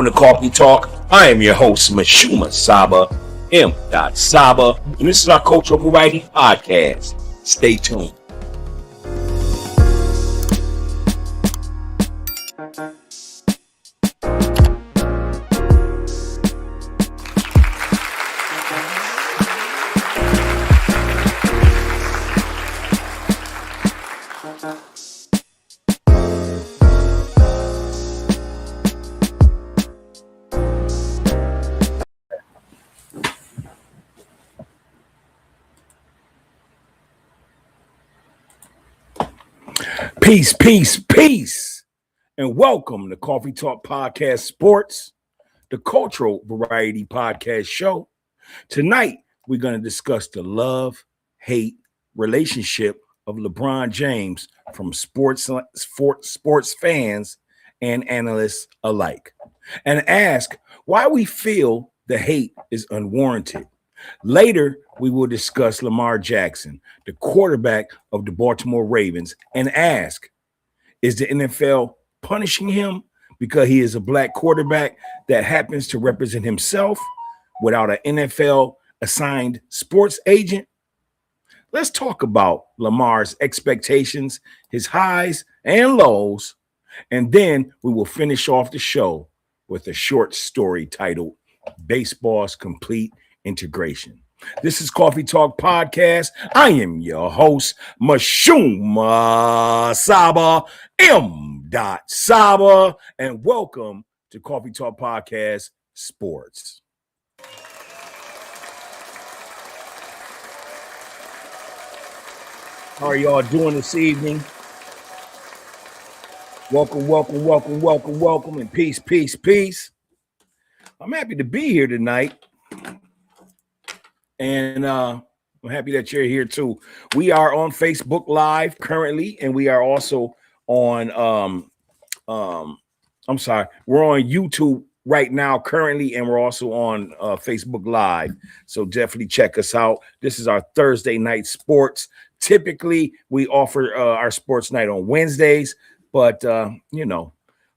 Welcome to Coffee Talk. I am your host, Mashuma Saba, M. Saba, and this is our Cultural Variety Podcast. Stay tuned. Peace, peace, peace, and welcome to Coffee Talk Podcast Sports, the Cultural Variety Podcast Show. Tonight, we're going to discuss the love-hate relationship of LeBron James from sports fans and analysts alike, and ask why we feel the hate is unwarranted. Later, we will discuss Lamar Jackson, the quarterback of the Baltimore Ravens, and ask, is the NFL punishing him because he is a black quarterback that happens to represent himself without an NFL assigned sports agent? Let's talk about Lamar's expectations, his highs and lows, and then we will finish off the show with a short story titled Baseball's Complete Integration. This is Coffee Talk Podcast. I am your host, Mashuma Saba, M. Saba, and welcome to Coffee Talk Podcast Sports. How are y'all doing this evening? Welcome, welcome, welcome, welcome, welcome, and peace, peace, peace. I'm happy to be here tonight. And I'm happy that you're here too. We are on Facebook Live currently, and we are also on we're on YouTube right now currently, and we're also on Facebook Live. So definitely check us out. This is our Thursday night sports. Typically, we offer our sports night on Wednesdays, but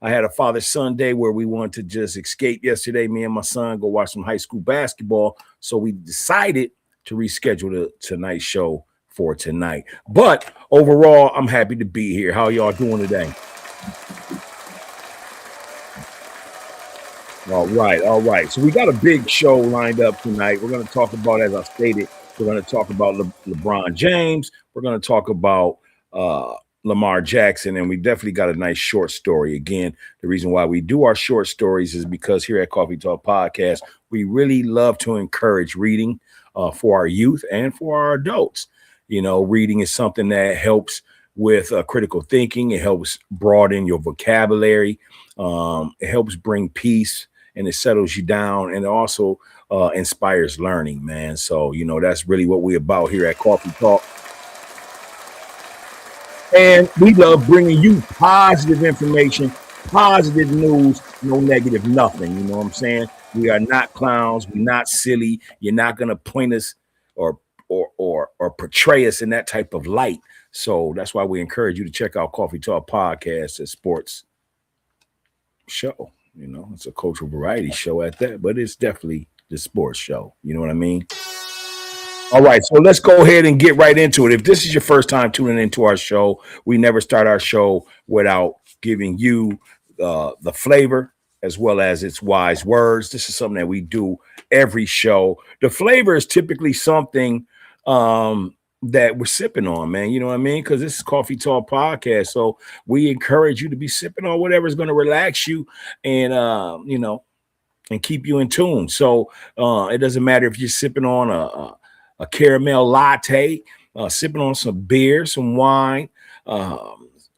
I had a father-son day where we wanted to just escape yesterday. Me and my son go watch some high school basketball. So we decided to reschedule tonight's show for tonight. But overall, I'm happy to be here. How y'all doing today? All right. So we got a big show lined up tonight. We're going to talk about, as I stated, we're going to talk about LeBron James. We're going to talk about Lamar Jackson, and we definitely got a nice short story. Again, the reason why we do our short stories is because here at Coffee Talk Podcast, we really love to encourage reading for our youth and for our adults. You know, reading is something that helps with critical thinking. It helps broaden your vocabulary. It helps bring peace, and it settles you down, and it also inspires learning, man. So, that's really what we're about here at Coffee Talk. And we love bringing you positive information, positive news, no negative nothing. You know what I'm saying? We are not clowns. We're not silly. You're not going to point us or portray us in that type of light. So that's why we encourage you to check out Coffee Talk Podcast, a sports show. It's a cultural variety show at that, but it's definitely the sports show. You know what I mean? All right, so let's go ahead and get right into it. If this is your first time tuning into our show, we never start our show without giving you the flavor as well as its wise words. This is something that we do every show. The flavor is typically something that we're sipping on, man. You know what I mean? Because this is Coffee Talk Podcast, so we encourage you to be sipping on whatever is going to relax you and and keep you in tune. So it doesn't matter if you're sipping on a caramel latte, sipping on some beer, some wine,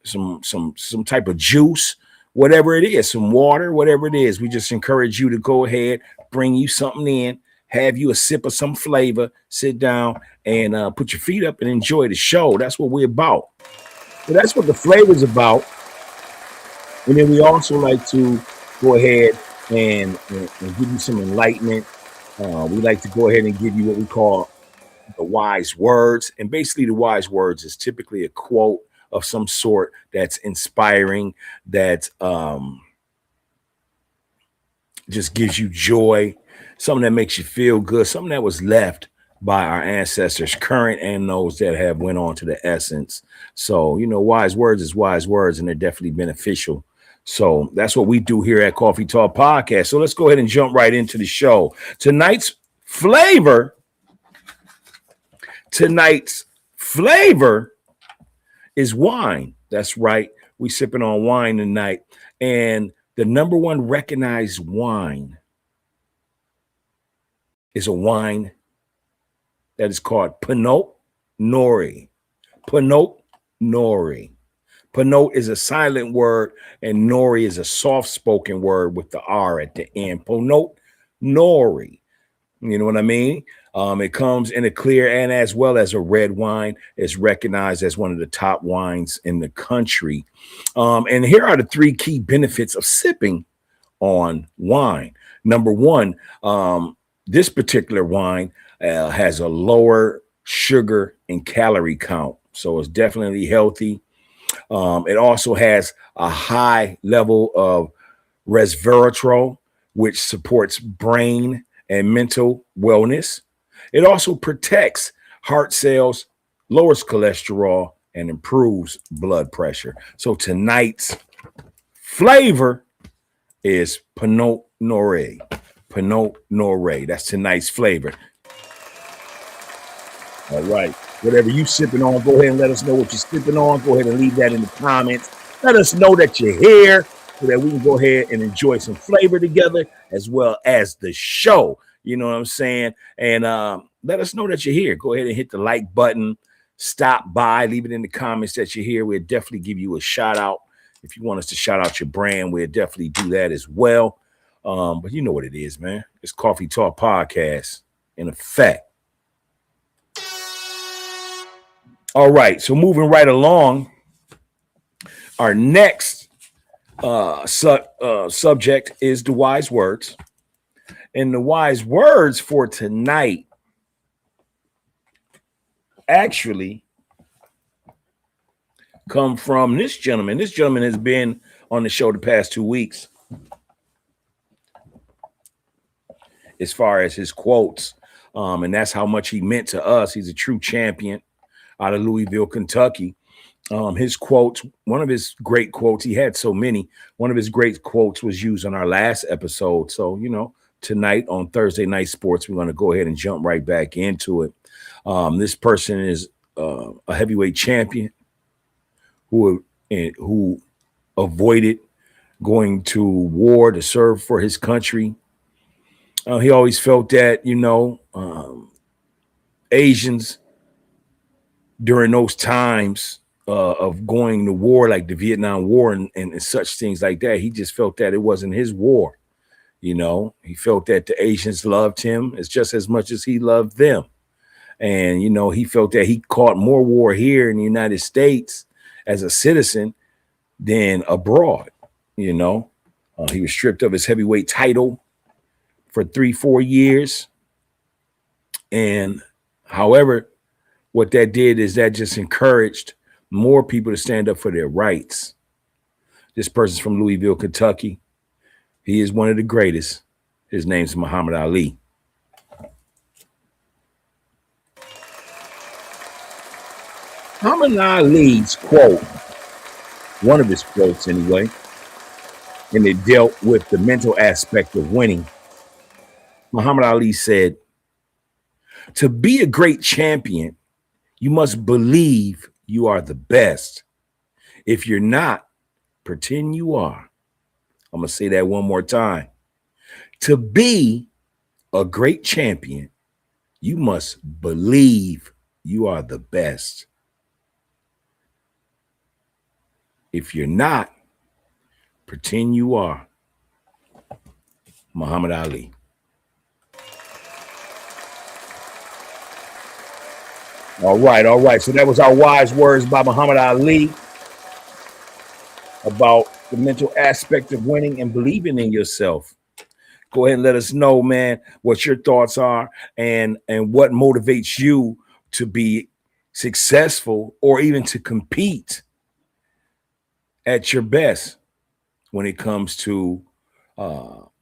some type of juice, whatever it is, some water, whatever it is. We just encourage you to go ahead, bring you something in, have you a sip of some flavor, sit down and put your feet up and enjoy the show. That's what we're about. So that's what the flavor is about. And then we also like to go ahead and give you some enlightenment. We like to go ahead and give you what we call the wise words. And basically the wise words is typically a quote of some sort that's inspiring, that's just gives you joy, something that makes you feel good, something that was left by our ancestors, current and those that have went on to the essence. So, wise words is wise words, and they're definitely beneficial. So that's what we do here at Coffee Talk Podcast. So let's go ahead and jump right into the show. Tonight's flavor is wine. That's right. We sipping on wine tonight. And the number one recognized wine is a wine that is called Pinot Noir. Pinot Noir. Pinot is a silent word, and Nori is a soft-spoken word with the R at the end. Pinot Noir. You know what I mean? It comes in a clear and as well as a red wine. It's recognized as one of the top wines in the country. And here are the three key benefits of sipping on wine. Number one, this particular wine has a lower sugar and calorie count. So it's definitely healthy. It also has a high level of resveratrol, which supports brain and mental wellness. It also protects heart cells, lowers cholesterol, and improves blood pressure. So tonight's flavor is Pinot Noir. Pinot Noir. That's tonight's flavor. All right. Whatever you sipping on, go ahead and let us know what you're sipping on. Go ahead and leave that in the comments. Let us know that you're here so that we can go ahead and enjoy some flavor together as well as the show. You know what I'm saying? And let us know that you're here. Go ahead and hit the like button. Stop by. Leave it in the comments that you're here. We'll definitely give you a shout out. If you want us to shout out your brand, we'll definitely do that as well. But you know what it is, man. It's Coffee Talk Podcast in effect. All right, so moving right along, our next subject is the wise words. And the wise words for tonight actually come from this gentleman. This gentleman has been on the show the past 2 weeks as far as his quotes. And that's how much he meant to us. He's a true champion out of Louisville, Kentucky. His quotes, one of his great quotes, he had so many. One of his great quotes was used on our last episode. So, tonight on Thursday Night Sports, we're going to go ahead and jump right back into it. This person is a heavyweight champion who avoided going to war to serve for his country. He always felt that, Asians during those times of going to war, like the Vietnam War and such things like that, he just felt that it wasn't his war. He felt that the Asians loved him as just as much as he loved them. And, he felt that he caught more war here in the United States as a citizen than abroad. He was stripped of his heavyweight title for 3-4 years. And however, what that did is that just encouraged more people to stand up for their rights. This person's from Louisville, Kentucky. He is one of the greatest. His name's Muhammad Ali. Muhammad Ali's quote, one of his quotes anyway, and it dealt with the mental aspect of winning. Muhammad Ali said, "To be a great champion, you must believe you are the best. If you're not, pretend you are." I'm going to say that one more time. To be a great champion, you must believe you are the best. If you're not, pretend you are. Muhammad Ali. All right. So that was our wise words by Muhammad Ali about the mental aspect of winning and believing in yourself. Go ahead and let us know, man, what your thoughts are and what motivates you to be successful or even to compete at your best when it comes to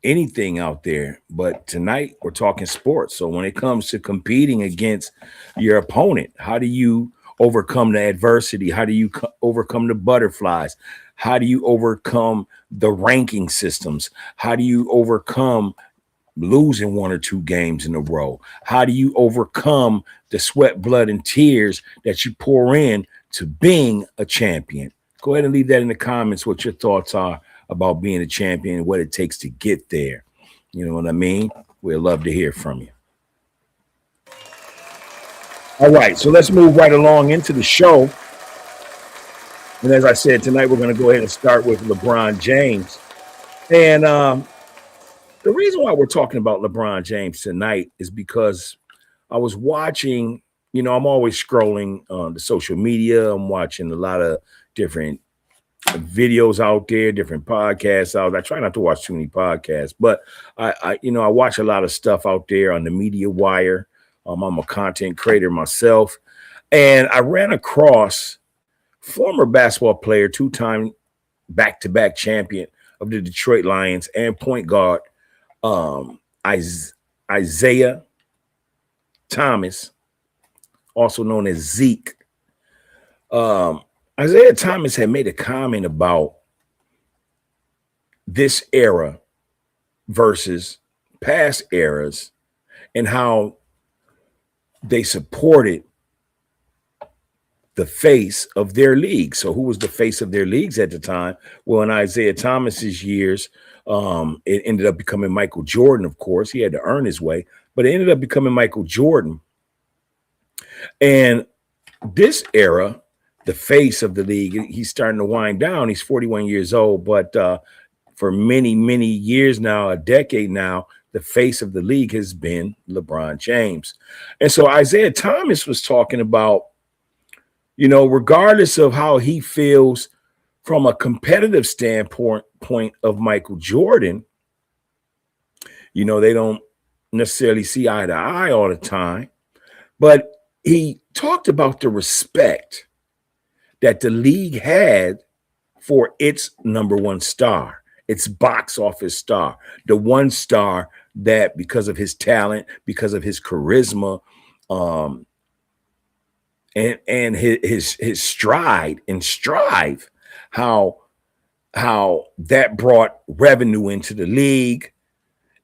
anything out there. But tonight we're talking sports. So when it comes to competing against your opponent, how do you overcome the adversity? How do you overcome the butterflies? How do you overcome the ranking systems? How do you overcome losing one or two games in a row? How do you overcome the sweat, blood, and tears that you pour in to being a champion? Go ahead and leave that in the comments what your thoughts are about being a champion and what it takes to get there. You know what I mean? We'd love to hear from you. All right, so let's move right along into the show. And as I said, tonight we're going to go ahead and start with LeBron James. And the reason why we're talking about LeBron James tonight is because I was watching, you know, I'm always scrolling on the social media. I'm watching a lot of different videos out there, different podcasts out. I try not to watch too many podcasts, but I watch a lot of stuff out there on the media wire. I'm a content creator myself. And I ran across former basketball player, two-time back-to-back champion of the Detroit Lions and point guard, Isaiah Thomas, also known as Zeke. Isaiah Thomas had made a comment about this era versus past eras and how they supported the face of their league. So who was the face of their leagues at the time? Well, in Isaiah Thomas's years, it ended up becoming Michael Jordan, of course. He had to earn his way, but it ended up becoming Michael Jordan. And this era, the face of the league, he's starting to wind down. He's 41 years old, but for many, many years now, a decade now, the face of the league has been LeBron James. And so Isaiah Thomas was talking about, you know, regardless of how he feels from a competitive standpoint of Michael Jordan, you know, they don't necessarily see eye to eye all the time, but he talked about the respect that the league had for its number one star, its box office star, the one star that because of his talent, because of his charisma, and his stride and strive, how that brought revenue into the league.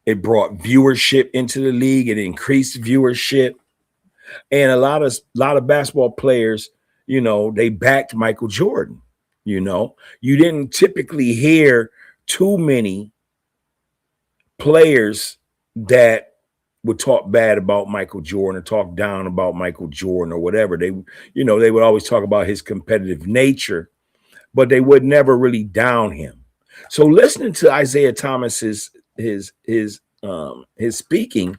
It brought viewership into the league. It increased viewership. And a lot of basketball players, you know, they backed Michael Jordan. You know, you didn't typically hear too many players that would talk bad about Michael Jordan or talk down about Michael Jordan or whatever. They, you know, they would always talk about his competitive nature, but they would never really down him. So listening to Isaiah Thomas's his speaking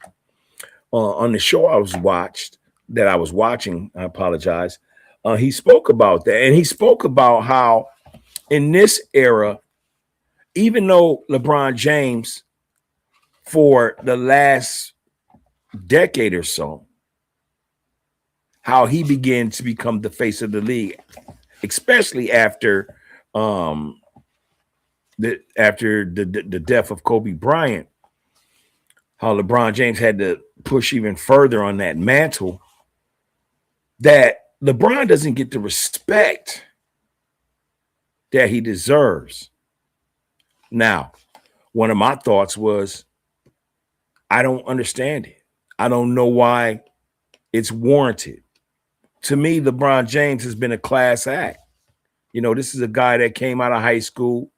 on the show I was watching, I apologize. He spoke about that, and he spoke about how in this era, even though LeBron James for the last decade or so, how he began to become the face of the league, especially after the death of Kobe Bryant, how LeBron James had to push even further on that mantle, that LeBron doesn't get the respect that he deserves. Now, one of my thoughts was, I don't understand it. I don't know why it's warranted. To me, LeBron James has been a class act. You know, this is a guy that came out of high school,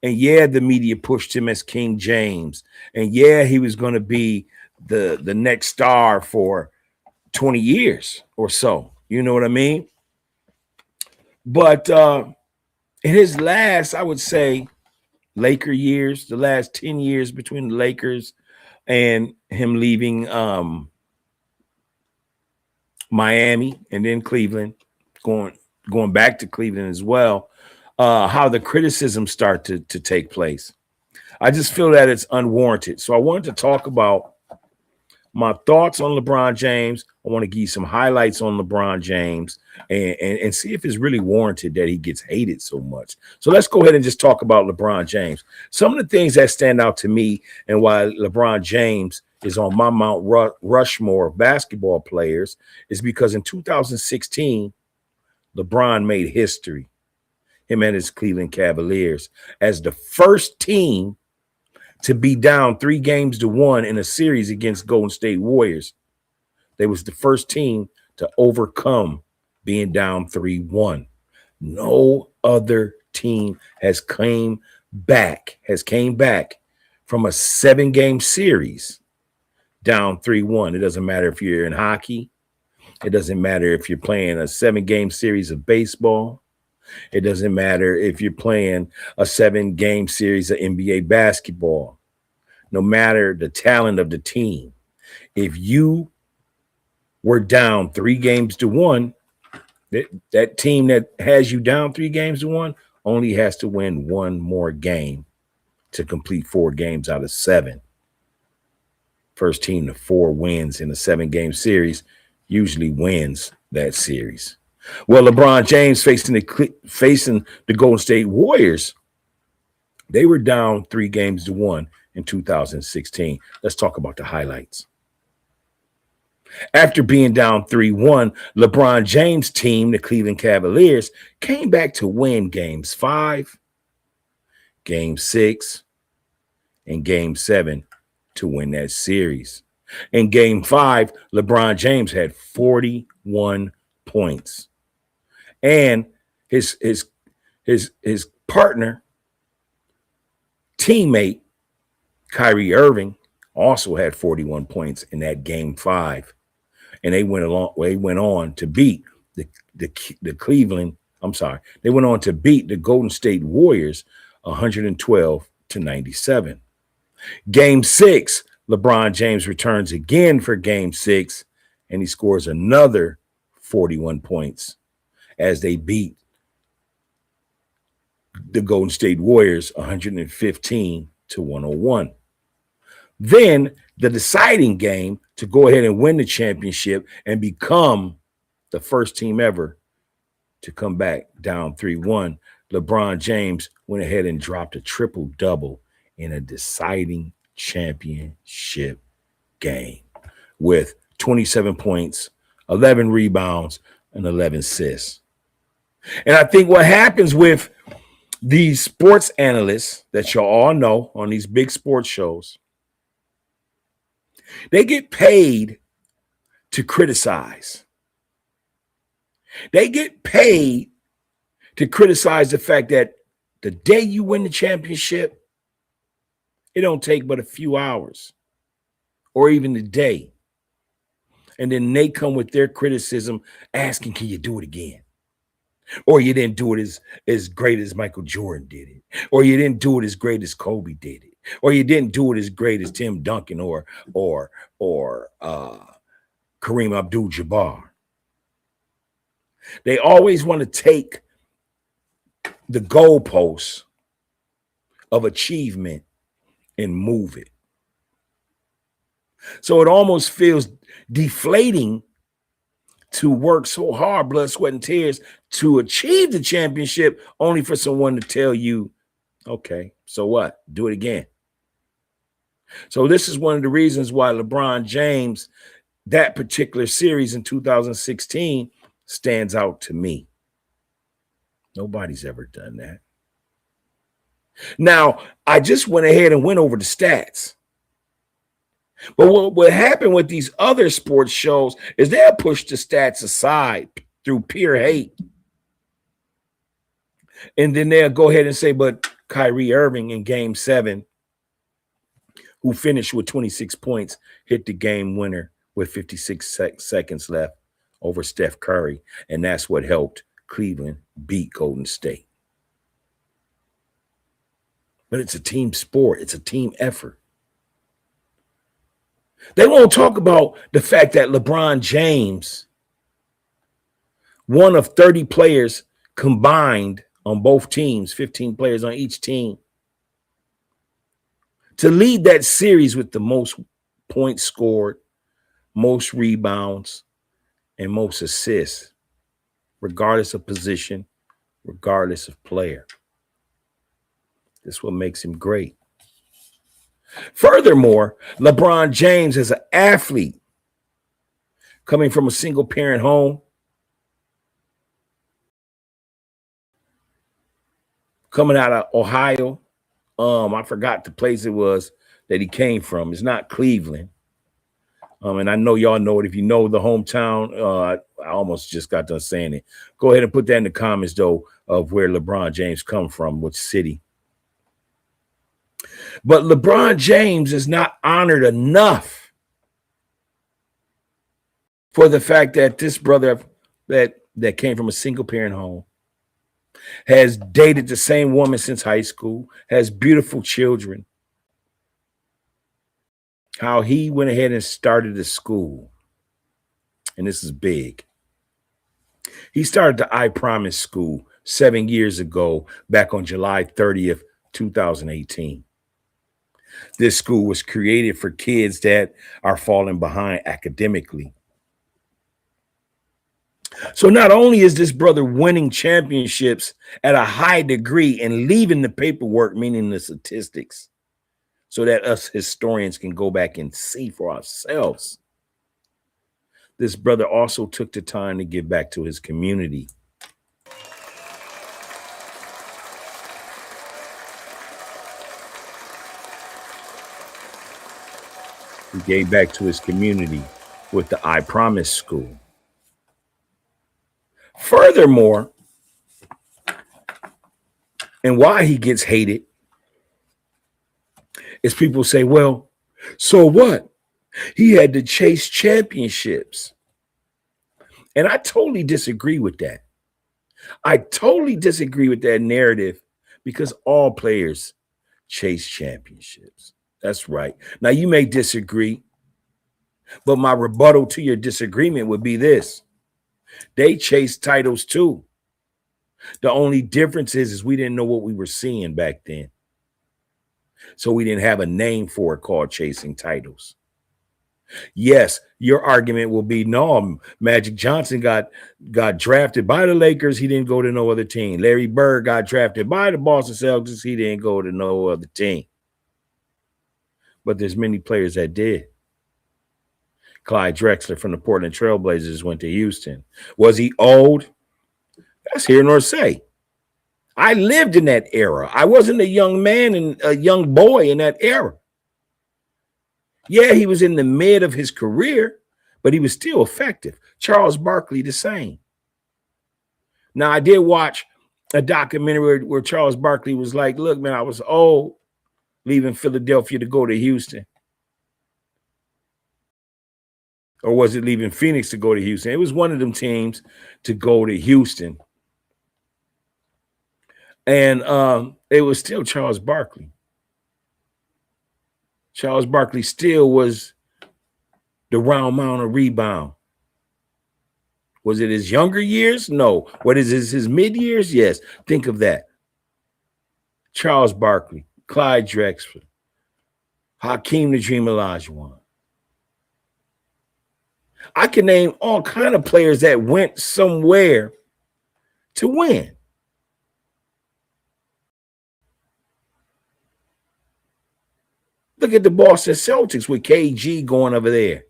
and yeah, the media pushed him as King James, and yeah, he was going to be the next star for 20 years or so. You know what I mean? But in his last, I would say, Laker years, the last 10 years between the Lakers and him leaving Miami and then Cleveland, going back to Cleveland as well, how the criticisms start to take place. I just feel that it's unwarranted. So I wanted to talk about my thoughts on LeBron James. I want to give you some highlights on LeBron James and see if it's really warranted that he gets hated so much. So let's go ahead and just talk about LeBron James. Some of the things that stand out to me and why LeBron James is on my Mount Rushmore of basketball players is because in 2016, LeBron made history, him and his Cleveland Cavaliers, as the first team to be down 3-1 in a series against Golden State Warriors. They was the first team to overcome being down 3-1. No other team has came back from a 7-game series down 3-1. It doesn't matter if you're in hockey. It doesn't matter if you're playing a 7-game series of baseball. It doesn't matter if you're playing a 7-game series of NBA basketball. No matter the talent of the team, if you were down 3-1, that team that has you down 3-1 only has to win one more game to complete 4 games out of 7. First team to 4 wins in a 7-game series usually wins that series. Well, LeBron James facing the Golden State Warriors, they were down 3-1 in 2016. Let's talk about the highlights. After being down 3-1, LeBron James' team, the Cleveland Cavaliers, came back to win games 5, game 6, and game 7 to win that series. In game 5, LeBron James had 41 points. And his partner, teammate, Kyrie Irving, also had 41 points in that game 5. And they went on to beat the Cleveland. I'm sorry. They went on to beat the Golden State Warriors 112-97. Game 6, LeBron James returns again for game 6, and he scores another 41 points as they beat the Golden State Warriors 115-101. Then the deciding game to go ahead and win the championship and become the first team ever to come back down 3-1, LeBron James went ahead and dropped a triple-double in a deciding championship game with 27 points, 11 rebounds, and 11 assists. And I think what happens with these sports analysts that you all know on these big sports shows, they get paid to criticize. They get paid to criticize the fact that the day you win the championship, it don't take but a few hours or even a day. And then they come with their criticism asking, can you do it again? Or you didn't do it as great as Michael Jordan did it. Or you didn't do it as great as Kobe did it. Or you didn't do it as great as Tim Duncan or Kareem Abdul-Jabbar. They always want to take the goalposts of achievement and move it. So it almost feels deflating to work so hard, blood, sweat, and tears to achieve the championship, only for someone to tell you, okay, so what? Do it again. So this is one of the reasons why LeBron James, that particular series in 2016, stands out to me. Nobody's ever done that. Now, I just went ahead and went over the stats. But what happened with these other sports shows is they'll push the stats aside through pure hate. And then they'll go ahead and say, but Kyrie Irving in game 7, who finished with 26 points, hit the game winner with 56 seconds left over Steph Curry. And that's what helped Cleveland beat Golden State. But it's a team sport. It's a team effort. They won't talk about the fact that LeBron James, one of 30 players combined on both teams, 15 players on each team, to lead that series with the most points scored, most rebounds, and most assists, regardless of position, regardless of player. That's what makes him great. Furthermore, LeBron James is an athlete coming from a single parent home, coming out of Ohio. I forgot the place it was that he came from. It's not Cleveland. And I know y'all know it. If you know the hometown, I almost just got done saying it. Go ahead and put that in the comments, though, of where LeBron James come from, which city. But LeBron James is not honored enough for the fact that this brother that came from a single parent home has dated the same woman since high school, has beautiful children. How he went ahead and started a school. And this is big. He started the I Promise School 7 years ago, back on July 30th, 2018. This school was created for kids that are falling behind academically. So not only is this brother winning championships at a high degree and leaving the paperwork, meaning the statistics, so that us historians can go back and see for ourselves. This brother also took the time to give back to his community. He gave back to his community with the I Promise School. Furthermore, and why he gets hated is people say, well, so what? He had to chase championships. And I totally disagree with that. I totally disagree with that narrative because all players chase championships. That's right. Now, you may disagree, but my rebuttal to your disagreement would be this. They chase titles too. The only difference is we didn't know what we were seeing back then. So we didn't have a name for it called chasing titles. Yes, your argument will be, no, Magic Johnson got drafted by the Lakers. He didn't go to no other team. Larry Bird got drafted by the Boston Celtics. He didn't go to no other team. But there's many players that did. Clyde Drexler from the Portland Trailblazers went to Houston. Was he old? That's here nor say. I lived in that era. I wasn't a young man and a young boy in that era. Yeah, he was in the mid of his career, but he was still effective. Charles Barkley, the same. Now, I did watch a documentary where Charles Barkley was like, look, man, I was old leaving Philadelphia to go to Houston. Or was it leaving Phoenix to go to Houston? It was one of them teams to go to Houston. And it was still Charles Barkley. Charles Barkley still was the round mound of rebound. Was it his younger years? No. What is his mid years? Yes. Think of that. Charles Barkley, Clyde Drexler, Hakeem the Dream Olajuwon. I can name all kind of players that went somewhere to win. Look at the Boston Celtics with KG going over there.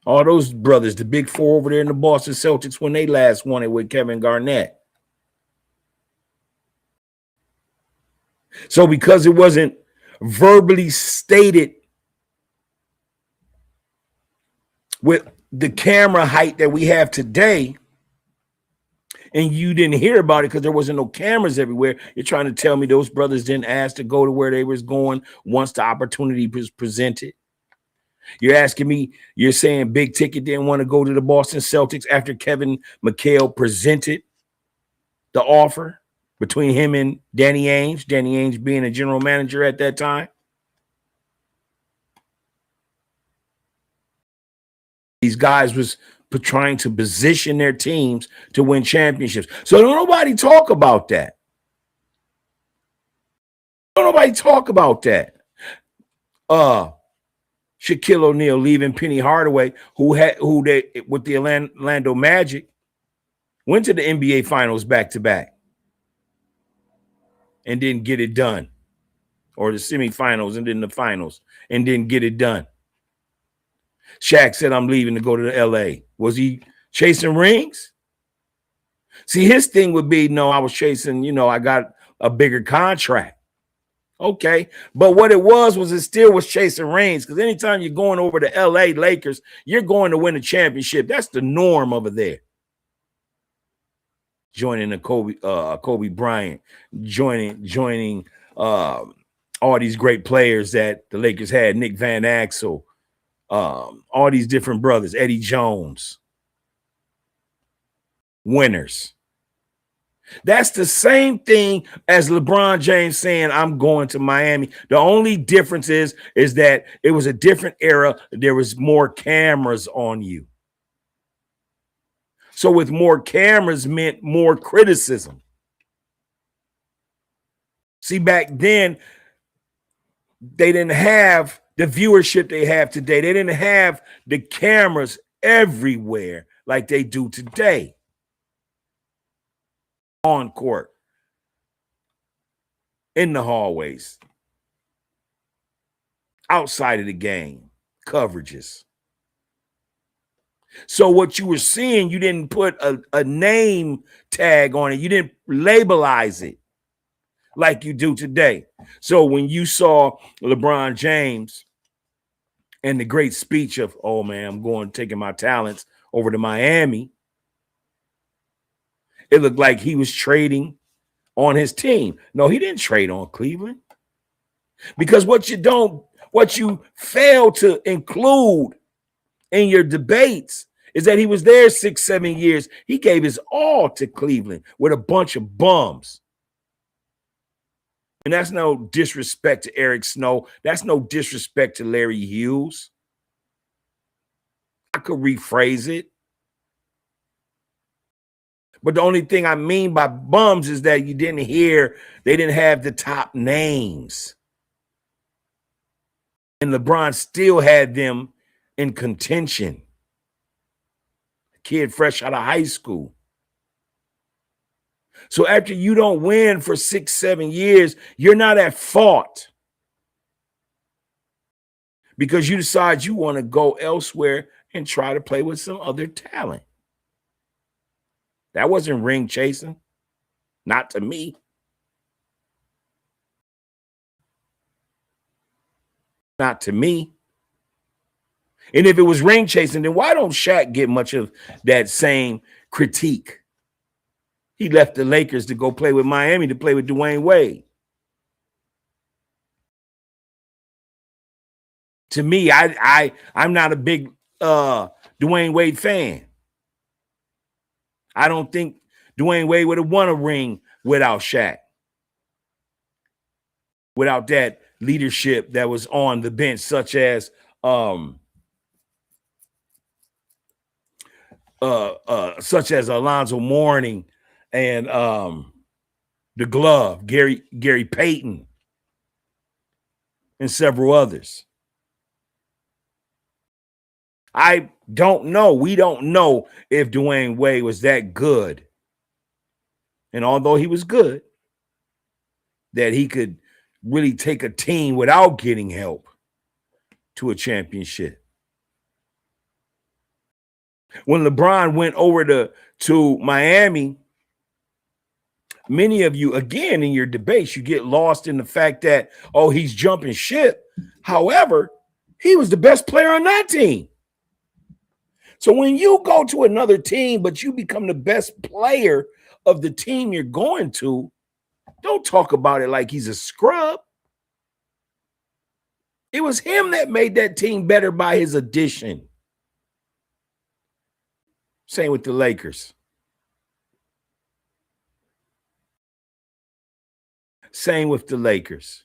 All those brothers, the big four over there in the Boston Celtics when they last won it with Kevin Garnett. So because it wasn't verbally stated with the camera height that we have today, and you didn't hear about it because there wasn't no cameras everywhere, you're trying to tell me those brothers didn't ask to go to where they was going once the opportunity was presented? You're asking me, you're saying Big Ticket didn't want to go to the Boston Celtics after Kevin McHale presented the offer between him and Danny Ainge being a general manager at that time? These guys was trying to position their teams to win championships. So don't nobody talk about that. Don't nobody talk about that. Shaquille O'Neal leaving Penny Hardaway, who they with the Orlando Magic went to the NBA Finals back to back and didn't get it done, or the semifinals and then the finals and didn't get it done. Shaq said, "I'm leaving to go to the LA." Was he chasing rings? See, his thing would be, no, I was chasing, I got a bigger contract. Okay. But what it was it still was chasing rings, because anytime you're going over to LA Lakers, you're going to win a championship. That's the norm over there. Joining the Kobe Bryant, joining all these great players that the Lakers had, Nick Van Exel, all these different brothers, Eddie Jones, winners. That's the same thing as LeBron James saying, "I'm going to Miami." The only difference is that it was a different era. There was more cameras on you. So with more cameras meant more criticism. See, back then, they didn't have the viewership they have today. They didn't have the cameras everywhere like they do today. On court, in the hallways, outside of the game, coverages. So what you were seeing, you didn't put a name tag on it. You didn't labelize it like you do today. So when you saw LeBron James and the great speech of, "Oh man, I'm taking my talents over to Miami," it looked like he was trading on his team. No, he didn't trade on Cleveland, because what you fail to include in your debates is that he was there 6-7 years. He gave his all to Cleveland with a bunch of bums. And that's no disrespect to Eric Snow. That's no disrespect to Larry Hughes. I could rephrase it. But the only thing I mean by bums is that they didn't have the top names. And LeBron still had them in contention. Kid fresh out of high school. So after you don't win for 6-7 years, you're not at fault, because you decide you want to go elsewhere and try to play with some other talent. That wasn't ring chasing. Not to me. Not to me. And if it was ring chasing, then why don't Shaq get much of that same critique? He left the Lakers to go play with Miami, to play with Dwayne Wade. To me, I'm not a big Dwayne Wade fan. I don't think Dwayne Wade would have won a ring without Shaq, without that leadership that was on the bench, such as Alonzo Mourning and the Glove, Gary Payton, and several others. I don't know. We don't know if Dwayne Wade was that good. And although he was good, that he could really take a team without getting help to a championship. When LeBron went over to Miami, many of you, again, in your debates, you get lost in the fact that, oh, he's jumping ship. However, he was the best player on that team. So when you go to another team, but you become the best player of the team you're going to, don't talk about it like he's a scrub. It was him that made that team better by his addition. Same with the Lakers. Same with the Lakers.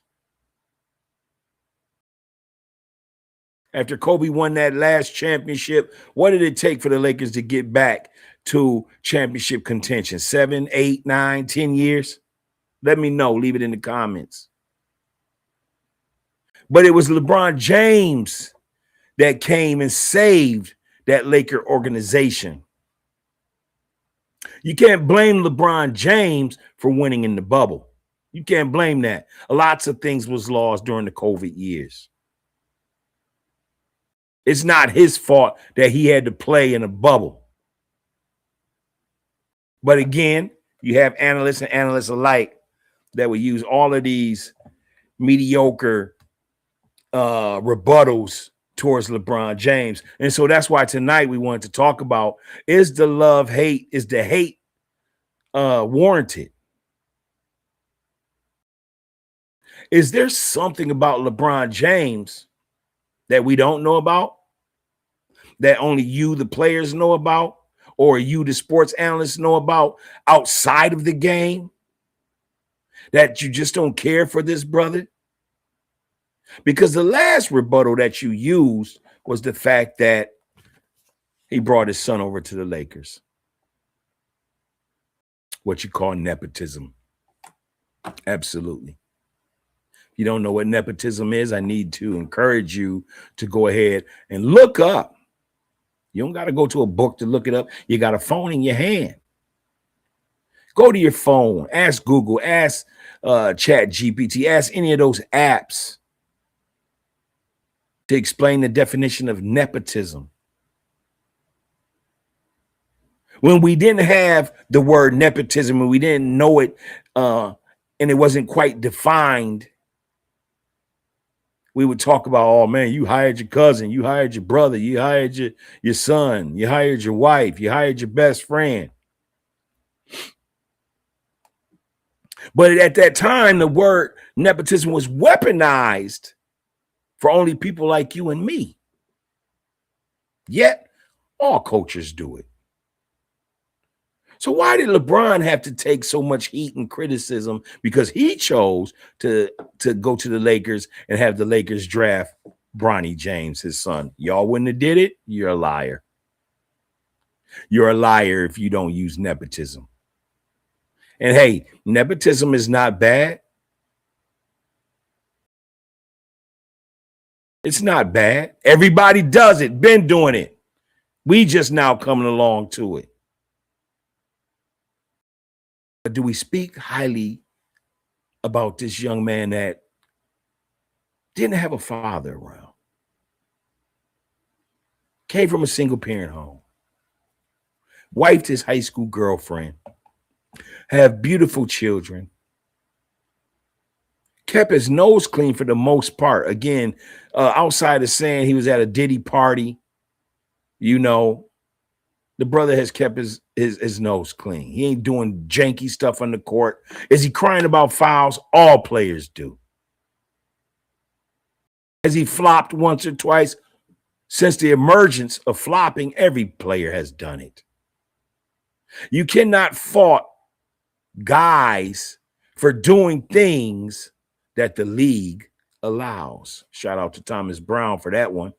After Kobe won that last championship, what did it take for the Lakers to get back to championship contention? 7, 8, 9, 10 years? Let me know. Leave it in the comments. But it was LeBron James that came and saved that Laker organization. You can't blame LeBron James for winning in the bubble. You can't blame that. Lots of things was lost during the COVID years. It's not his fault that he had to play in a bubble. But again, you have analysts and analysts alike that will use all of these mediocre rebuttals towards LeBron James. And so that's why tonight we wanted to talk about, is the hate warranted? Is there something about LeBron James that we don't know about, that only you, the players, know about, or you, the sports analysts, know about outside of the game, that you just don't care for this brother? Because the last rebuttal that you used was the fact that he brought his son over to the Lakers. What you call nepotism. Absolutely. If you don't know what nepotism is, I need to encourage you to go ahead and look up. You don't got to go to a book to look it up. You got a phone in your hand. Go to your phone. Ask Google. Ask Chat GPT. Ask any of those apps to explain the definition of nepotism. When we didn't have the word nepotism and we didn't know it and it wasn't quite defined, we would talk about, oh man, you hired your cousin, you hired your brother, you hired your son, you hired your wife, you hired your best friend. But at that time, the word nepotism was weaponized for only people like you and me. Yet, all coaches do it. So why did LeBron have to take so much heat and criticism? Because he chose to go to the Lakers and have the Lakers draft Bronny James, his son. Y'all wouldn't have did it? You're a liar. You're a liar if you don't use nepotism. And hey, nepotism is not bad. It's not bad. Everybody does it, been doing it. We just now coming along to it. But do we speak highly about this young man that didn't have a father around? Came from a single parent home. Wifed his high school girlfriend. Have beautiful children. Kept his nose clean for the most part. Again, outside of saying he was at a Diddy party, you know, the brother has kept his nose clean. He ain't doing janky stuff on the court. Is he crying about fouls? All players do. Has he flopped once or twice? Since the emergence of flopping, every player has done it. You cannot fault guys for doing things that the league allows. Shout out to Thomas Brown for that one.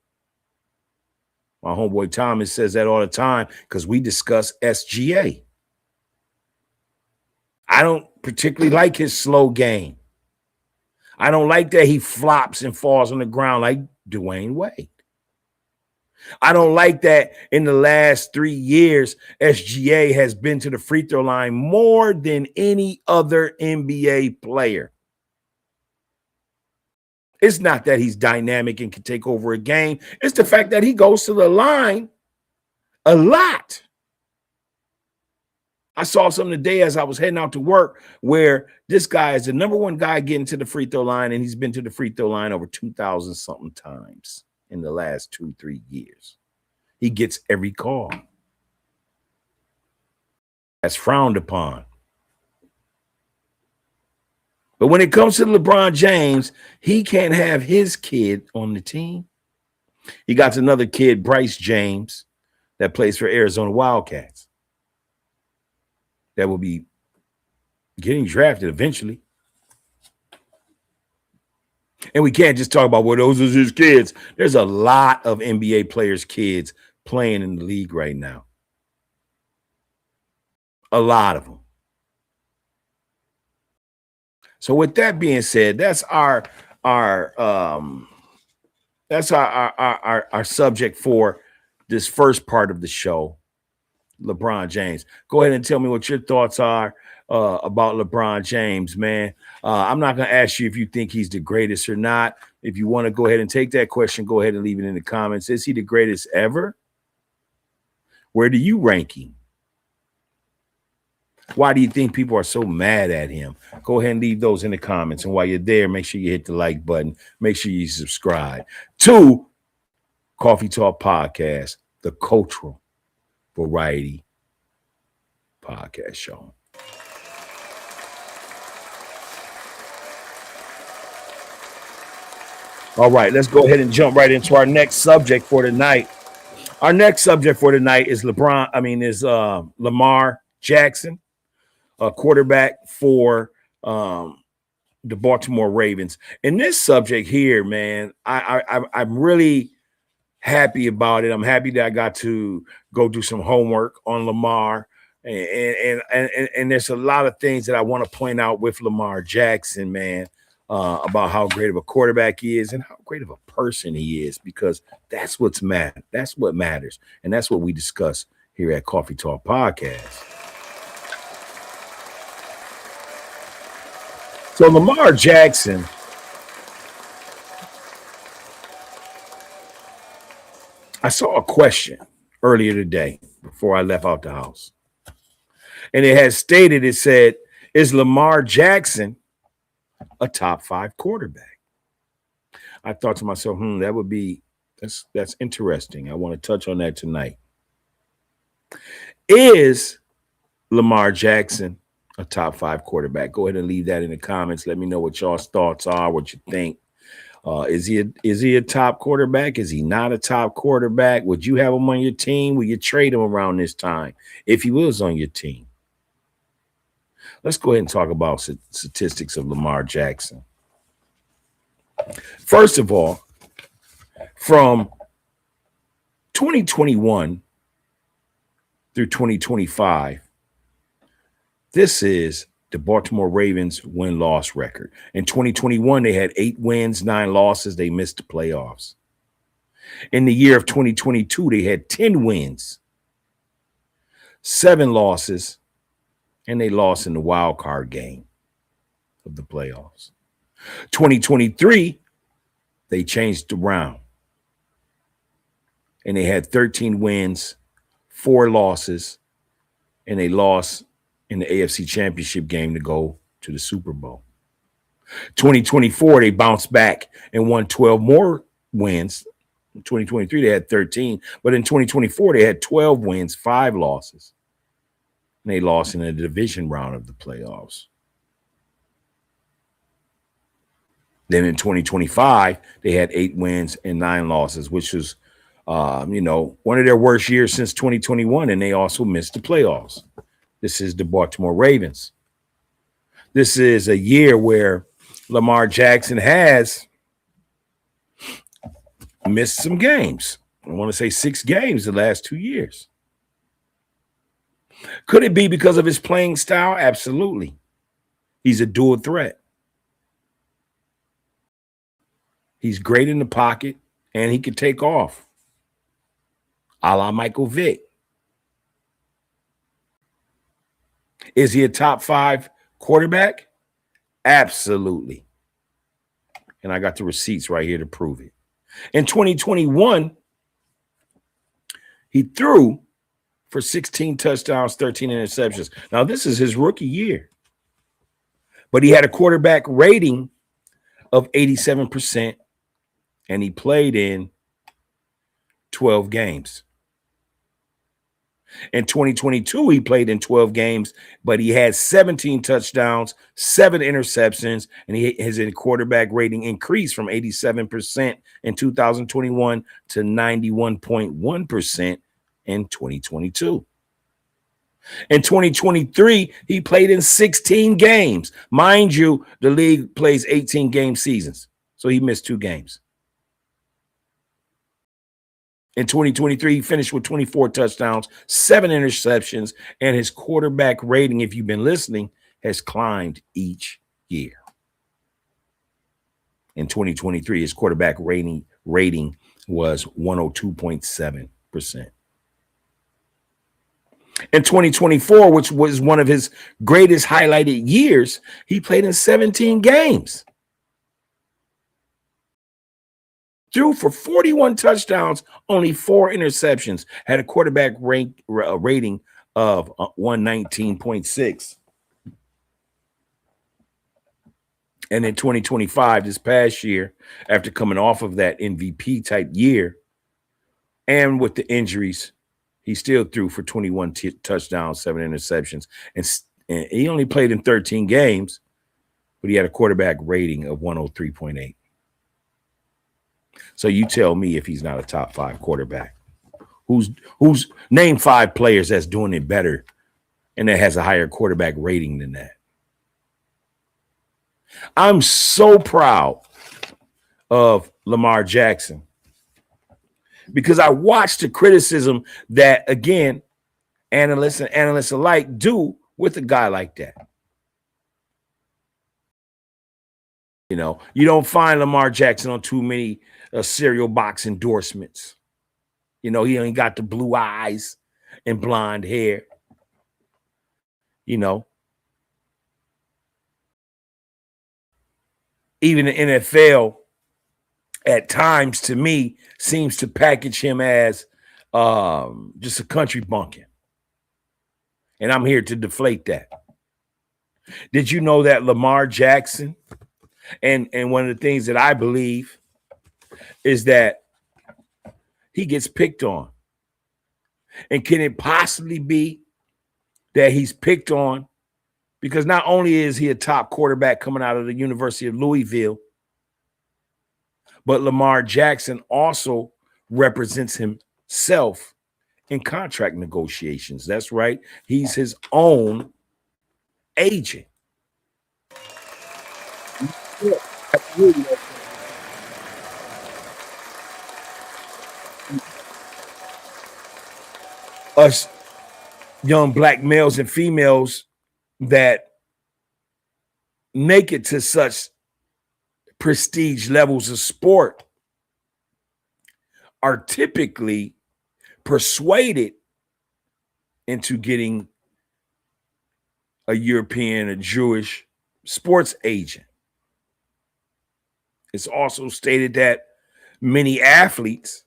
My homeboy Thomas says that all the time because we discuss SGA. I don't particularly like his slow game. I don't like that he flops and falls on the ground like Dwayne Wade. I don't like that in the last 3 years, SGA has been to the free throw line more than any other NBA player. It's not that he's dynamic and can take over a game. It's the fact that he goes to the line a lot. I saw something today as I was heading out to work where this guy is the number one guy getting to the free throw line, and he's been to the free throw line over 2,000 something times in the last 2-3 years. He gets every call. That's frowned upon. But when it comes to LeBron James, he can't have his kid on the team. He got another kid, Bryce James, that plays for Arizona Wildcats, that will be getting drafted eventually. And we can't just talk about, well, those are his kids. There's a lot of NBA players' kids playing in the league right now. A lot of them. So with that being said, that's our that's our subject for this first part of the show. LeBron James. Go ahead and tell me what your thoughts are about LeBron James, man. I'm not going to ask you if you think he's the greatest or not. If you want to go ahead and take that question, go ahead and leave it in the comments. Is he the greatest ever? Where do you rank him? Why do you think people are so mad at him? Go ahead and leave those in the comments. And while you're there, make sure you hit the like button. Make sure you subscribe to Coffee Talk Podcast, the cultural variety podcast show. All right, let's go ahead and jump right into our next subject for tonight. Our next subject for tonight is Lamar Jackson, a quarterback for the Baltimore Ravens. And this subject here, man, I'm really happy about it. I'm happy that I got to go do some homework on Lamar. And there's a lot of things that I want to point out with Lamar Jackson, man. About how great of a quarterback he is and how great of a person he is, because that's what's matter. That's what matters. And that's what we discuss here at Coffee Talk Podcast. So Lamar Jackson, I saw a question earlier today before I left out the house. And it had stated, it said, is Lamar Jackson a top 5 quarterback? I thought to myself, that would be, that's interesting. I want to touch on that tonight. Is Lamar Jackson a top 5 quarterback? Go ahead and leave that in the comments. Let me know what y'all's thoughts are, what you think. Is he a top quarterback? Is he not a top quarterback? Would you have him on your team? Would you trade him around this time if he was on your team? Let's go ahead and talk about statistics of Lamar Jackson. First of all, from 2021 through 2025, this is the Baltimore Ravens win-loss record. In 2021, they had 8 wins, 9 losses. They missed the playoffs. In the year of 2022, they had 10 wins, 7 losses, and they lost in the wild card game of the playoffs. 2023, they changed around. And they had 13 wins, 4 losses, and they lost in the AFC Championship game to go to the Super Bowl. 2024, they bounced back and won 12 more wins. In 2023, they had 13. But in 2024, they had 12 wins, 5 losses. And they lost in the division round of the playoffs. Then in 2025, they had 8 wins and 9 losses, which was, one of their worst years since 2021. And they also missed the playoffs. This is the Baltimore Ravens. This is a year where Lamar Jackson has missed some games. I want to say 6 games the last 2 years. Could it be because of his playing style? Absolutely. He's a dual threat. He's great in the pocket, and he can take off, a la Michael Vick. Is he a top 5 quarterback? Absolutely. And I got the receipts right here to prove it. In 2021, he threw for 16 touchdowns, 13 interceptions. Now, this is his rookie year. But he had a quarterback rating of 87%, and he played in 12 games. In 2022, he played in 12 games, but he had 17 touchdowns, 7 interceptions, and his quarterback rating increased from 87% in 2021 to 91.1% in 2022. In 2023, he played in 16 games. Mind you, the league plays 18-game seasons, so he missed 2 games. In 2023, he finished with 24 touchdowns, 7 interceptions, and his quarterback rating, if you've been listening, has climbed each year. In 2023, his quarterback rating rating was 102.7%. In 2024, which was one of his greatest highlighted years, he played in 17 games, threw for 41 touchdowns, only 4 interceptions, had a quarterback rating of 119.6. And in 2025, this past year, after coming off of that MVP type year, and with the injuries, he still threw for 21 touchdowns, 7 interceptions, and he only played in 13 games, but he had a quarterback rating of 103.8. So you tell me if he's not a top 5 quarterback. Who's name 5 players that's doing it better and that has a higher quarterback rating than that? I'm so proud of Lamar Jackson because I watched the criticism that, again, analysts and analysts alike do with a guy like that. You know, you don't find Lamar Jackson on too many cereal box endorsements. You know, he ain't got the blue eyes and blonde hair. You know, even the NFL at times, to me, seems to package him as just a country bumpkin. And I'm here to deflate that. Did you know that Lamar Jackson, and one of the things that I believe is that he gets picked on? And can it possibly be that he's picked on because not only is he a top quarterback coming out of the University of Louisville, but Lamar Jackson also represents himself in contract negotiations. That's right. He's his own agent. Us young black males and females that make it to such prestige levels of sport are typically persuaded into getting a European, a Jewish sports agent. It's also stated that many athletes'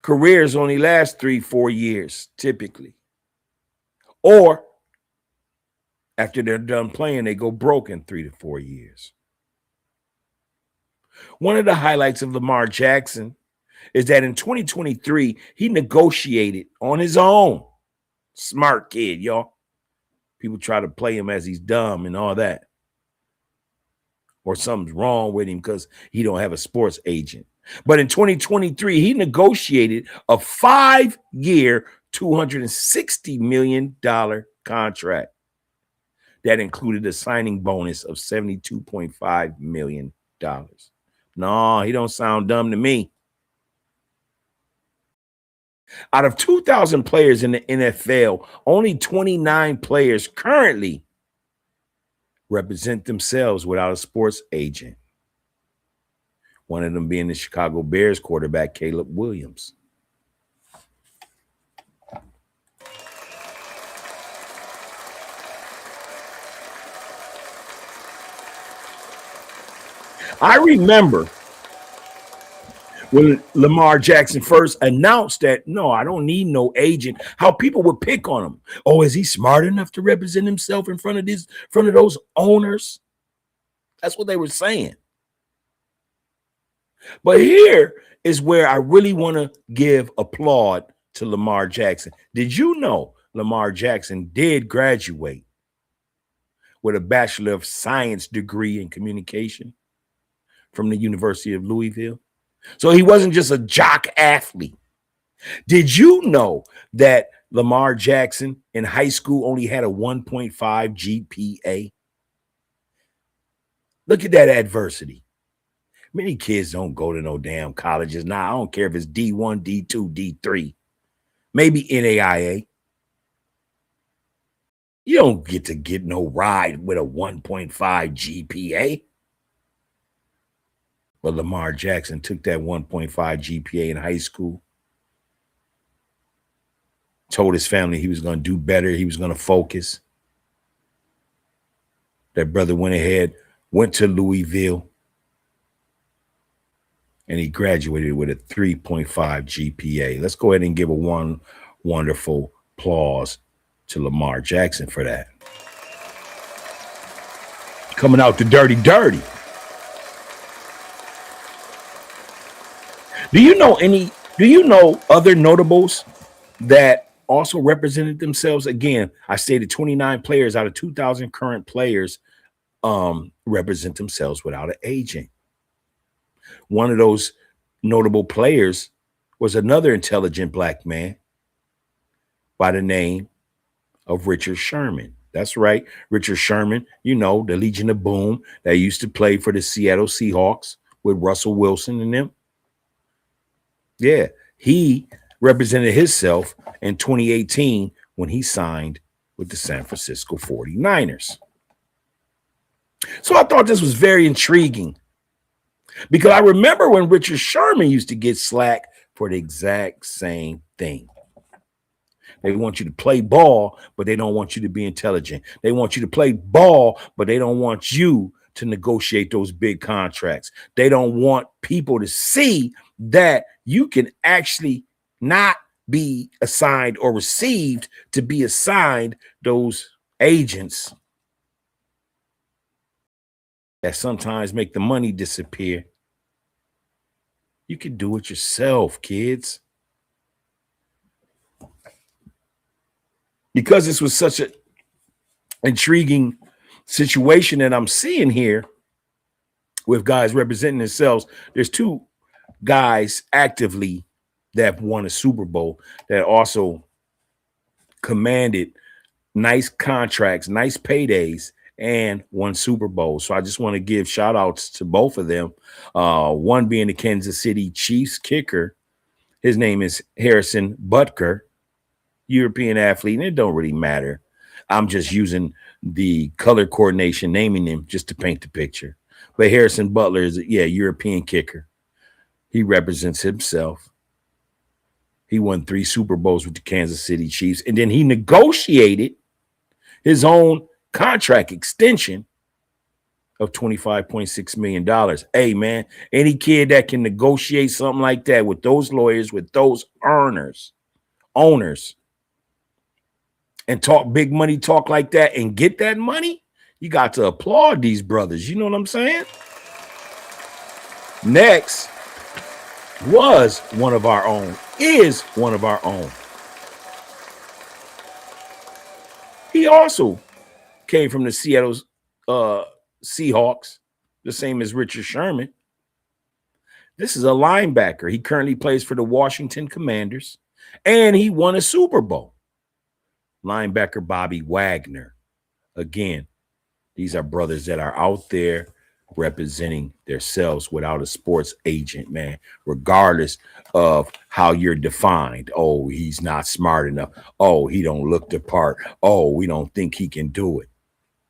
careers only last 3-4 years, typically. Or after they're done playing, they go broke in 3 to 4 years. One of the highlights of Lamar Jackson is that in 2023, he negotiated on his own. Smart kid, y'all. People try to play him as he's dumb and all that. Or something's wrong with him because he don't have a sports agent. But in 2023, he negotiated a 5-year, $260 million contract that included a signing bonus of $72.5 million. No, he don't sound dumb to me. Out of 2,000 players in the NFL, only 29 players currently represent themselves without a sports agent. One of them being the Chicago Bears quarterback, Caleb Williams. I remember when Lamar Jackson first announced that, no, I don't need no agent, how people would pick on him. Oh, is he smart enough to represent himself in front of those owners? That's what they were saying. But here is where I really want to give applaud to Lamar Jackson. Did you know Lamar Jackson did graduate with a Bachelor of Science degree in communication from the University of Louisville? So he wasn't just a jock athlete. Did you know that Lamar Jackson in high school only had a 1.5 GPA? Look at that adversity. Many kids don't go to no damn colleges now. I don't care if it's D1, D2, D3, maybe NAIA. You don't get no ride with a 1.5 GPA. But Lamar Jackson took that 1.5 GPA in high school, told his family he was going to do better, he was going to focus. That brother went ahead, went to Louisville, and he graduated with a 3.5 GPA. Let's go ahead and give a wonderful applause to Lamar Jackson for that. Coming out the dirty. Do you know other notables that also represented themselves? Again, I stated 29 players out of 2,000 current players represent themselves without an agent. One of those notable players was another intelligent black man by the name of Richard Sherman. That's right, Richard Sherman, you know, the Legion of Boom that used to play for the Seattle Seahawks with Russell Wilson and them. Yeah, he represented himself in 2018 when he signed with the San Francisco 49ers. So I thought this was very intriguing because I remember when Richard Sherman used to get slack for the exact same thing. They want you to play ball, but they don't want you to be intelligent. They want you to play ball, but they don't want you to negotiate those big contracts. They don't want people to see that you can actually not be assigned or received to be assigned those agents that sometimes make the money disappear. You can do it yourself, kids. Because this was such an intriguing situation that I'm seeing here with guys representing themselves, there's two guys actively that have won a Super Bowl that also commanded nice contracts, nice paydays, and won Super Bowls. So I just want to give shout outs to both of them. One being the Kansas City Chiefs kicker. His name is Harrison Butker, European athlete, and it don't really matter. I'm just using the color coordination, naming him just to paint the picture. But Harrison Butler is, European kicker. He represents himself. He won 3 Super Bowls with the Kansas City Chiefs, and then he negotiated his own contract extension of $25.6 million. Hey, man, any kid that can negotiate something like that with those lawyers, with those owners, and talk big money talk like that and get that money, you got to applaud these brothers. You know what I'm saying? Next was one of our own, is one of our own. He also came from the Seattle Seahawks, the same as Richard Sherman. This is a linebacker. He currently plays for the Washington Commanders, and he won a Super Bowl. Linebacker Bobby Wagner. Again, these are brothers that are out there representing themselves without a sports agent, man, regardless of how you're defined. Oh, he's not smart enough. Oh, he don't look the part. Oh, we don't think he can do it.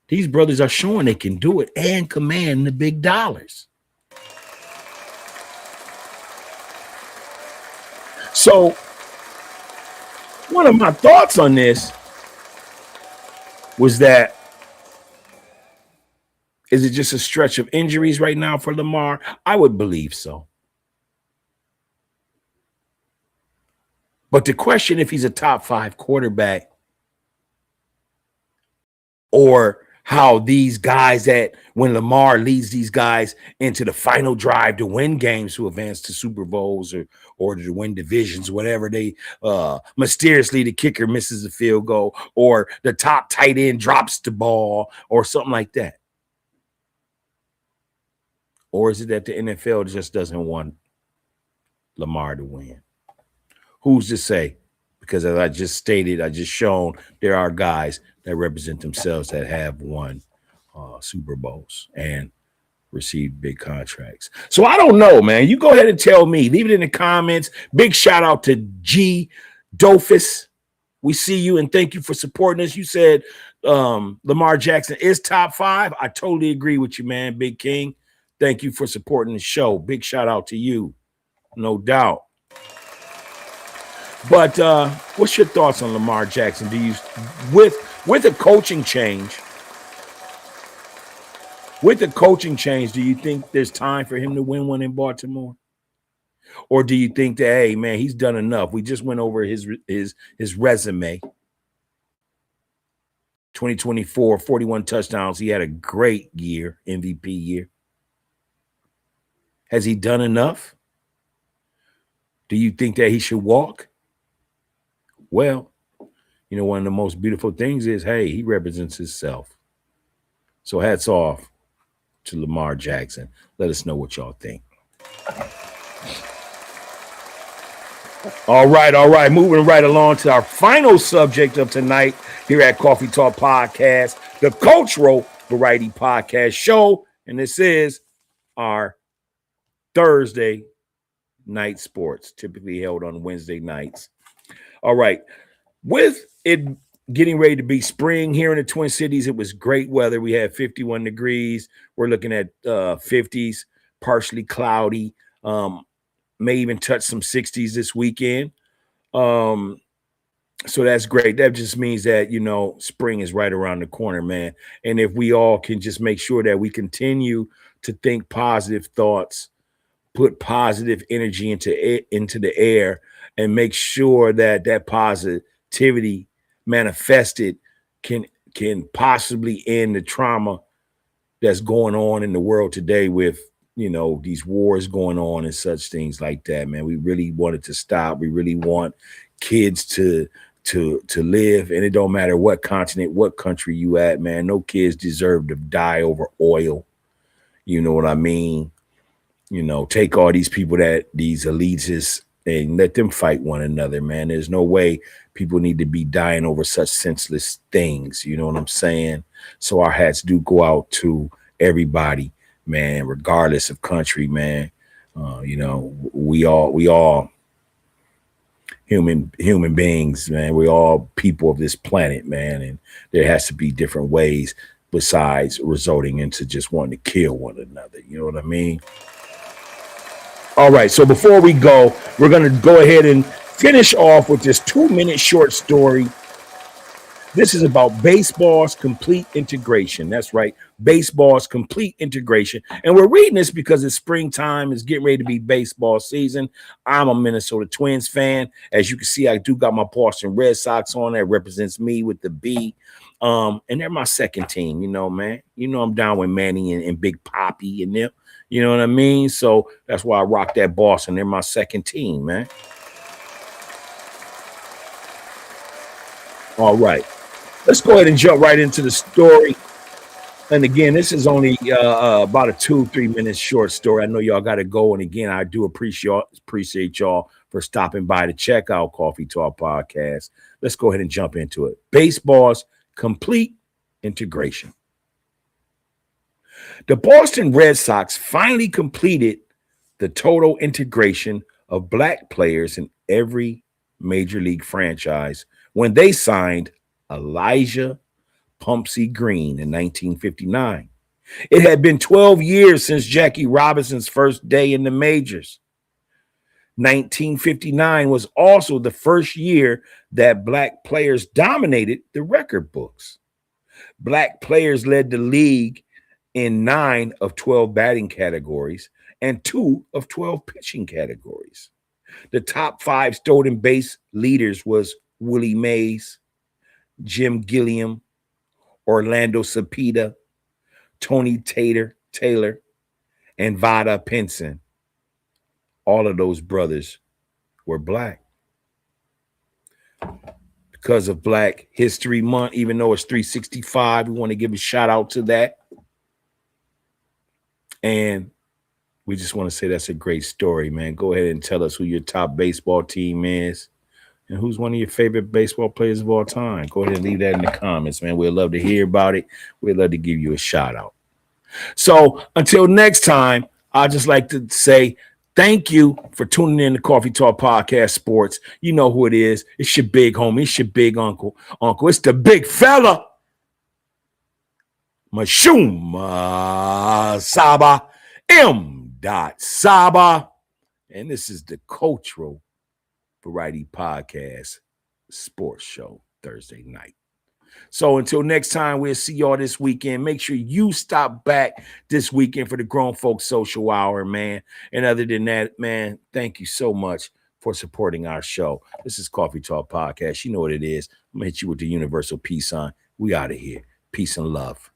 These brothers are showing they can do it and command the big dollars. So one of my thoughts on this was that, is it just a stretch of injuries right now for Lamar? I would believe so. But the question if he's a top 5 quarterback, or how these guys that when Lamar leads these guys into the final drive to win games, to advance to Super Bowls or to win divisions, whatever, they mysteriously the kicker misses a field goal, or the top tight end drops the ball, or something like that. Or is it that the NFL just doesn't want Lamar to win? Who's to say? Because as I just stated, I just shown there are guys that represent themselves that have won Super Bowls and received big contracts. So I don't know, man. You go ahead and tell me. Leave it in the comments. Big shout out to G. Dofus. We see you and thank you for supporting us. You said Lamar Jackson is top 5. I totally agree with you, man, Big King. Thank you for supporting the show. Big shout out to you, no doubt. But what's your thoughts on Lamar Jackson? Do you, with a coaching change, do you think there's time for him to win one in Baltimore? Or do you think that, hey, man, he's done enough? We just went over his resume. 2024, 41 touchdowns. He had a great year, MVP year. Has he done enough? Do you think that he should walk? Well, you know, one of the most beautiful things is, hey, he represents himself. So hats off to Lamar Jackson. Let us know what y'all think. All right. Moving right along to our final subject of tonight here at Coffee Talk Podcast, the Cultural Variety Podcast Show. And this is our Thursday night sports, typically held on Wednesday nights. All right. With it getting ready to be spring here in the Twin Cities, it was great weather. We had 51 degrees. We're looking at 50s, partially cloudy. May even touch some 60s this weekend. So that's great. That just means that, you know, spring is right around the corner, man. And if we all can just make sure that we continue to think positive thoughts, put positive energy into the air, and make sure that that positivity manifested can possibly end the trauma that's going on in the world today with, you know, these wars going on and such things like that, man. We really want it to stop. We really want kids to live, and it don't matter what continent, what country you at, man. No kids deserve to die over oil. You know what I mean? You know, take all these people, that these elitists, and let them fight one another, man. There's no way people need to be dying over such senseless things. You know what I'm saying? So our hats do go out to everybody, man, regardless of country, man. You know, we all human beings, man. We're all people of this planet, man. And there has to be different ways besides resulting into just wanting to kill one another. You know what I mean? All right. So before we go, we're going to go ahead and finish off with this 2-minute short story. This is about baseball's complete integration. That's right. Baseball's complete integration. And we're reading this because it's springtime. It's getting ready to be baseball season. I'm a Minnesota Twins fan. As you can see, I do got my Boston Red Sox on. That represents me with the B. And they're my second team, you know, man. You know, I'm down with Manny and Big Poppy and them. You know what I mean? So that's why I rock that Boston. They're my second team, man. All right. Let's go ahead and jump right into the story. And again, this is only about a 2-3 minute short story. I know y'all got to go. And again, I do appreciate y'all for stopping by to check out Coffee Talk Podcast. Let's go ahead and jump into it. Baseball's complete integration. The Boston Red Sox finally completed the total integration of black players in every major league franchise when they signed Elijah Pumpsy Green in 1959. It had been 12 years since Jackie Robinson's first day in the majors. 1959 was also the first year that black players dominated the record books. Black players led the league in 9 of 12 batting categories and 2 of 12 pitching categories. The top 5 stolen base leaders was Willie Mays, Jim Gilliam, Orlando Cepeda, Tony Taylor, and Vada Pinson. All of those brothers were black. Because of Black History Month, even though it's 365, we want to give a shout out to that. And we just want to say that's a great story, man. Go ahead and tell us who your top baseball team is and who's one of your favorite baseball players of all time. Go ahead and leave that in the comments, man. We'd love to hear about it. We'd love to give you a shout out. So until next time, I'd just like to say thank you for tuning in to Coffee Talk Podcast Sports. You know who it is. It's your big homie. It's your big uncle. It's the big fella. Mashum Saba, M. Saba. And this is the Cultural Variety Podcast Sports Show Thursday night. So until next time, we'll see y'all this weekend. Make sure you stop back this weekend for the Grown Folks Social Hour, man. And other than that, man, thank you so much for supporting our show. This is Coffee Talk Podcast. You know what it is. I'm going to hit you with the universal peace sign. We out of here. Peace and love.